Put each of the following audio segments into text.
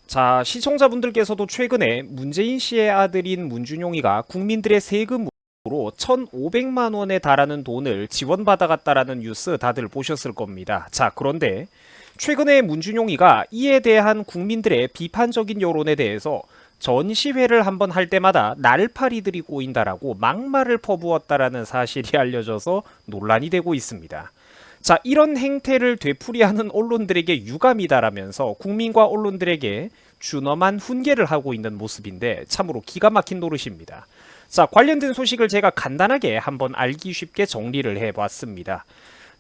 자, 시청자분들께서도 최근에 문재인 씨의 아들인 문준용이가 국민들의 세금으로 1,500만 원에 달하는 돈을 지원받아갔다라는 뉴스 다들 보셨을 겁니다. 자, 그런데 최근에 문준용이가 이에 대한 국민들의 비판적인 여론에 대해서 전시회를 한번 할 때마다 날파리들이 꼬인다라고 막말을 퍼부었다라는 사실이 알려져서 논란이 되고 있습니다. 자, 이런 행태를 되풀이하는 언론들에게 유감이다라면서 국민과 언론들에게 준엄한 훈계를 하고 있는 모습인데 참으로 기가 막힌 노릇입니다. 자, 관련된 소식을 제가 간단하게 한번 알기 쉽게 정리를 해봤습니다.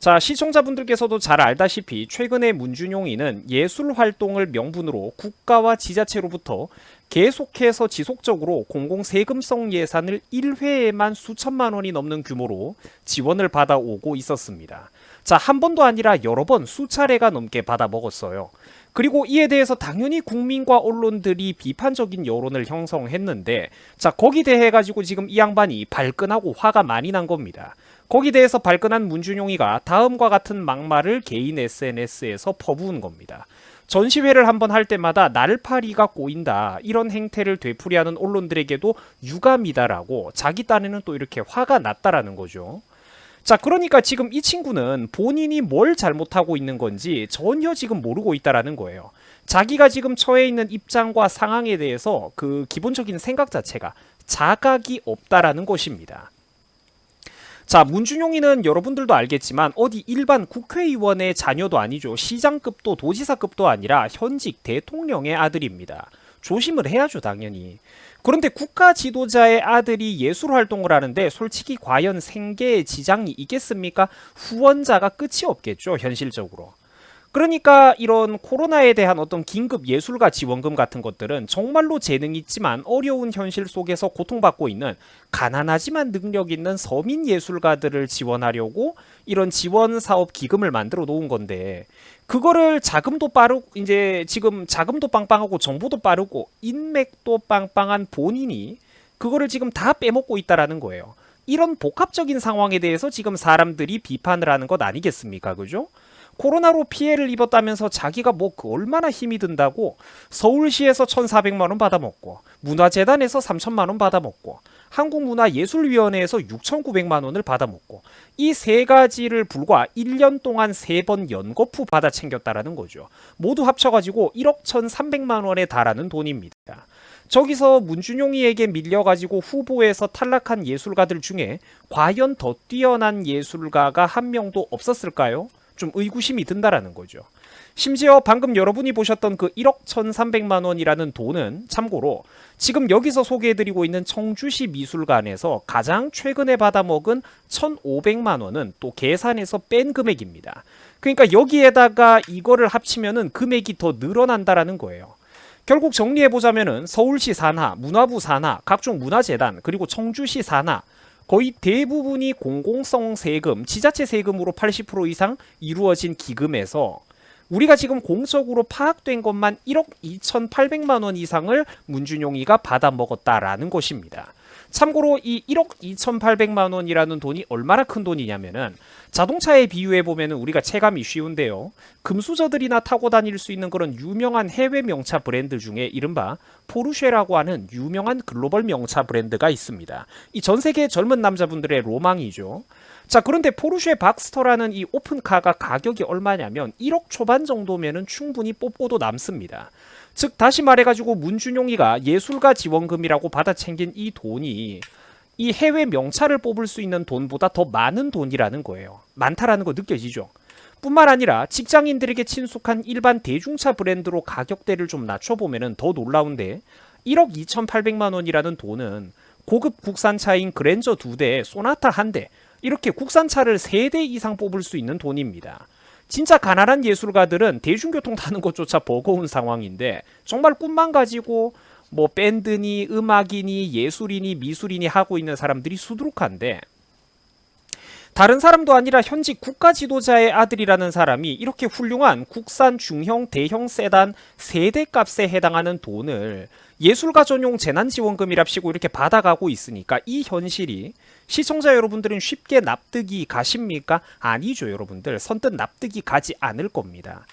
자, 시청자분들께서도 잘 알다시피 최근에 문준용이는 예술 활동을 명분으로 국가와 지자체로부터 계속해서 지속적으로 공공세금성 예산을 1회에만 수천만 원이 넘는 규모로 지원을 받아오고 있었습니다. 자, 한 번도 아니라 여러 번 수차례가 넘게 받아 먹었어요. 그리고 이에 대해서 당연히 국민과 언론들이 비판적인 여론을 형성했는데, 자, 거기 대해 가지고 지금 이 양반이 발끈하고 화가 많이 난 겁니다. 거기 대해서 발끈한 문준용이가 다음과 같은 막말을 개인 SNS에서 퍼부은 겁니다. 전시회를 한번 할 때마다 날파리가 꼬인다, 이런 행태를 되풀이하는 언론들에게도 유감이다라고 자기 딴에는 또 이렇게 화가 났다라는 거죠. 자, 그러니까 지금 이 친구는 본인이 뭘 잘못하고 있는 건지 전혀 지금 모르고 있다라는 거예요. 자기가 지금 처해 있는 입장과 상황에 대해서 그 기본적인 생각 자체가 자각이 없다라는 것입니다. 자, 문준용이는 여러분들도 알겠지만 어디 일반 국회의원의 자녀도 아니죠. 시장급도 도지사급도 아니라 현직 대통령의 아들입니다. 조심을 해야죠, 당연히. 그런데 국가 지도자의 아들이 예술 활동을 하는데 솔직히 과연 생계에 지장이 있겠습니까? 후원자가 끝이 없겠죠, 현실적으로. 그러니까 이런 코로나에 대한 어떤 긴급 예술가 지원금 같은 것들은 정말로 재능 있지만 어려운 현실 속에서 고통받고 있는 가난하지만 능력 있는 서민 예술가들을 지원하려고 이런 지원 사업 기금을 만들어 놓은 건데, 그거를 자금도 빠르고 이제 지금 자금도 빵빵하고 정보도 빠르고 인맥도 빵빵한 본인이 그거를 지금 다 빼먹고 있다라는 거예요. 이런 복합적인 상황에 대해서 지금 사람들이 비판을 하는 것 아니겠습니까? 그죠? 코로나로 피해를 입었다면서 자기가 뭐 그 얼마나 힘이 든다고 서울시에서 1,400만 원 받아먹고 문화재단에서 3천만 원 받아먹고 한국문화예술위원회에서 6,900만 원을 받아먹고 이 세 가지를 불과 1년 동안 3번 연거푸 받아 챙겼다라는 거죠. 모두 합쳐가지고 1억 1,300만 원에 달하는 돈입니다. 저기서 문준용이에게 밀려가지고 후보에서 탈락한 예술가들 중에 과연 더 뛰어난 예술가가 한 명도 없었을까요? 좀 의구심이 든다라는 거죠. 심지어 방금 여러분이 보셨던 그 1억 1,300만 원이라는 돈은 참고로 지금 여기서 소개해드리고 있는 청주시 미술관에서 가장 최근에 받아먹은 1,500만 원은 또 계산해서 뺀 금액입니다. 그러니까 여기에다가 이거를 합치면은 금액이 더 늘어난다라는 거예요. 결국 정리해보자면은 서울시 산하, 문화부 산하, 각종 문화재단, 그리고 청주시 산하, 거의 대부분이 공공성 세금, 지자체 세금으로 80% 이상 이루어진 기금에서 우리가 지금 공적으로 파악된 것만 1억 2,800만 원 이상을 문준용이가 받아먹었다라는 것입니다. 참고로 이 1억 2,800만 원이라는 돈이 얼마나 큰 돈이냐면은 자동차에 비유해 보면은 우리가 체감이 쉬운데요. 금수저들이나 타고 다닐 수 있는 그런 유명한 해외 명차 브랜드 중에 이른바 포르쉐라고 하는 유명한 글로벌 명차 브랜드가 있습니다. 이 전 세계 젊은 남자분들의 로망이죠. 자, 그런데 포르쉐 박스터라는 이 오픈카가 가격이 얼마냐면 1억 초반 정도면은 충분히 뽑고도 남습니다. 즉 다시 말해가지고 문준용이가 예술가 지원금이라고 받아 챙긴 이 돈이 이 해외 명차를 뽑을 수 있는 돈보다 더 많은 돈이라는 거예요. 많다라는 거 느껴지죠? 뿐만 아니라 직장인들에게 친숙한 일반 대중차 브랜드로 가격대를 좀 낮춰보면 더 놀라운데 1억 2,800만 원이라는 돈은 고급 국산차인 그랜저 2대, 소나타 1대, 이렇게 국산차를 3대 이상 뽑을 수 있는 돈입니다. 진짜 가난한 예술가들은 대중교통 타는 것조차 버거운 상황인데 정말 꿈만 가지고 뭐 밴드니 음악이니 예술이니 미술이니 하고 있는 사람들이 수두룩한데, 다른 사람도 아니라 현직 국가 지도자의 아들이라는 사람이 이렇게 훌륭한 국산 중형 대형 세단 세대 값에 해당하는 돈을 예술가 전용 재난지원금이랍시고 이렇게 받아가고 있으니까 이 현실이 시청자 여러분들은 쉽게 납득이 가십니까? 아니죠, 여러분들. 선뜻 납득이 가지 않을 겁니다.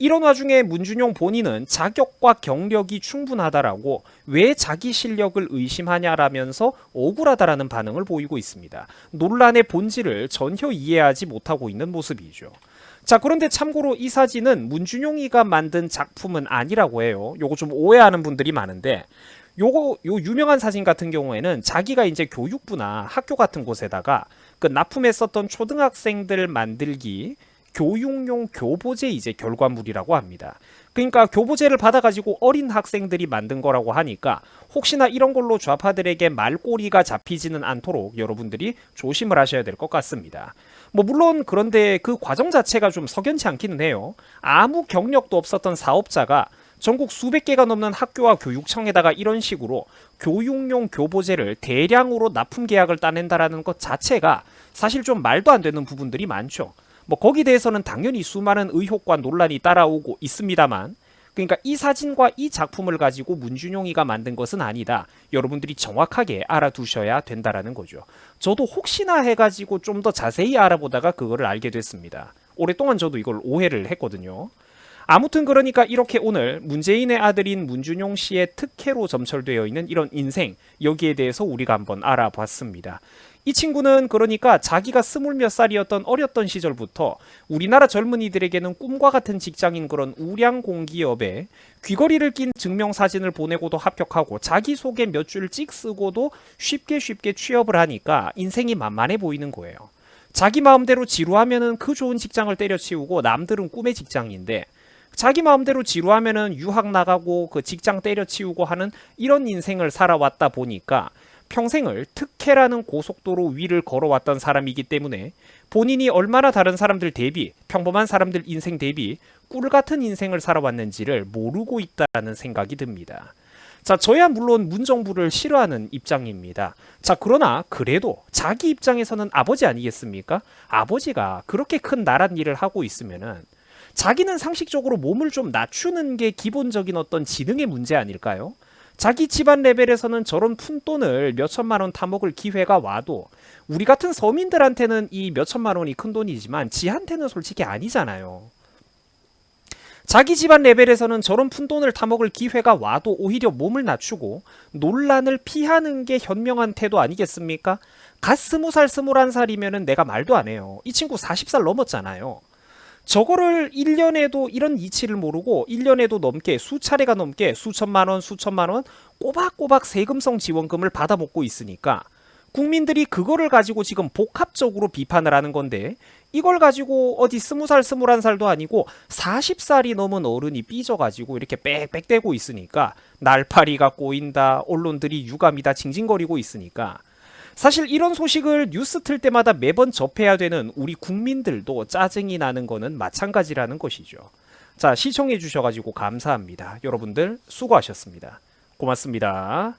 이런 와중에 문준용 본인은 자격과 경력이 충분하다라고 왜 자기 실력을 의심하냐라면서 억울하다라는 반응을 보이고 있습니다. 논란의 본질을 전혀 이해하지 못하고 있는 모습이죠. 자, 그런데 참고로 이 사진은 문준용이가 만든 작품은 아니라고 해요. 요거 좀 오해하는 분들이 많은데 요 유명한 사진 같은 경우에는 자기가 이제 교육부나 학교 같은 곳에다가 그 납품했었던 초등학생들 만들기 교육용 교보제 이제 결과물이라고 합니다. 그러니까 교보제를 받아가지고 어린 학생들이 만든 거라고 하니까 혹시나 이런 걸로 좌파들에게 말꼬리가 잡히지는 않도록 여러분들이 조심을 하셔야 될 것 같습니다. 뭐 물론 그런데 그 과정 자체가 좀 석연치 않기는 해요. 아무 경력도 없었던 사업자가 전국 수백 개가 넘는 학교와 교육청에다가 이런 식으로 교육용 교보제를 대량으로 납품 계약을 따낸다라는 것 자체가 사실 좀 말도 안 되는 부분들이 많죠. 뭐 거기에 대해서는 당연히 수많은 의혹과 논란이 따라오고 있습니다만, 그러니까 이 사진과 이 작품을 가지고 문준용이가 만든 것은 아니다. 여러분들이 정확하게 알아두셔야 된다라는 거죠. 저도 혹시나 해가지고 좀 더 자세히 알아보다가 그거를 알게 됐습니다. 오랫동안 저도 이걸 오해를 했거든요. 아무튼 그러니까 이렇게 오늘 문재인의 아들인 문준용 씨의 특혜로 점철되어 있는 이런 인생, 여기에 대해서 우리가 한번 알아봤습니다. 이 친구는 그러니까 자기가 20몇 살이었던 어렸던 시절부터 우리나라 젊은이들에게는 꿈과 같은 직장인 그런 우량 공기업에 귀걸이를 낀 증명사진을 보내고도 합격하고 자기소개 몇 줄 찍 쓰고도 쉽게 취업을 하니까 인생이 만만해 보이는 거예요. 자기 마음대로 지루하면은 그 좋은 직장을 때려치우고 남들은 꿈의 직장인데 자기 마음대로 지루하면은 유학 나가고 그 직장 때려치우고 하는 이런 인생을 살아왔다 보니까 평생을 특혜라는 고속도로 위를 걸어왔던 사람이기 때문에 본인이 얼마나 다른 사람들 대비, 평범한 사람들 인생 대비 꿀 같은 인생을 살아왔는지를 모르고 있다는 생각이 듭니다. 자, 저야 물론 문정부를 싫어하는 입장입니다. 자, 그러나 그래도 자기 입장에서는 아버지 아니겠습니까? 아버지가 그렇게 큰 나란 일을 하고 있으면은 자기는 상식적으로 몸을 좀 낮추는 게 기본적인 어떤 지능의 문제 아닐까요? 자기 집안 레벨에서는 저런 푼돈을 몇천만 원 타먹을 기회가 와도 우리 같은 서민들한테는 이 몇천만 원이 큰 돈이지만 지한테는 솔직히 아니잖아요. 자기 집안 레벨에서는 저런 푼돈을 타먹을 기회가 와도 오히려 몸을 낮추고 논란을 피하는 게 현명한 태도 아니겠습니까? 갓 20살, 21살이면은 내가 말도 안 해요. 이 친구 40살 넘었잖아요. 저거를 1년에도 이런 이치를 모르고 1년에도 넘게 수차례가 넘게 수천만 원 꼬박꼬박 세금성 지원금을 받아먹고 있으니까 국민들이 그거를 가지고 지금 복합적으로 비판을 하는 건데 이걸 가지고 어디 20살, 21살도 아니고 40살이 넘은 어른이 삐져가지고 이렇게 빽빽대고 있으니까 날파리가 꼬인다, 언론들이 유감이다 징징거리고 있으니까 사실 이런 소식을 뉴스 틀 때마다 매번 접해야 되는 우리 국민들도 짜증이 나는 거는 마찬가지라는 것이죠. 자, 시청해 주셔가지고 감사합니다. 여러분들 수고하셨습니다. 고맙습니다.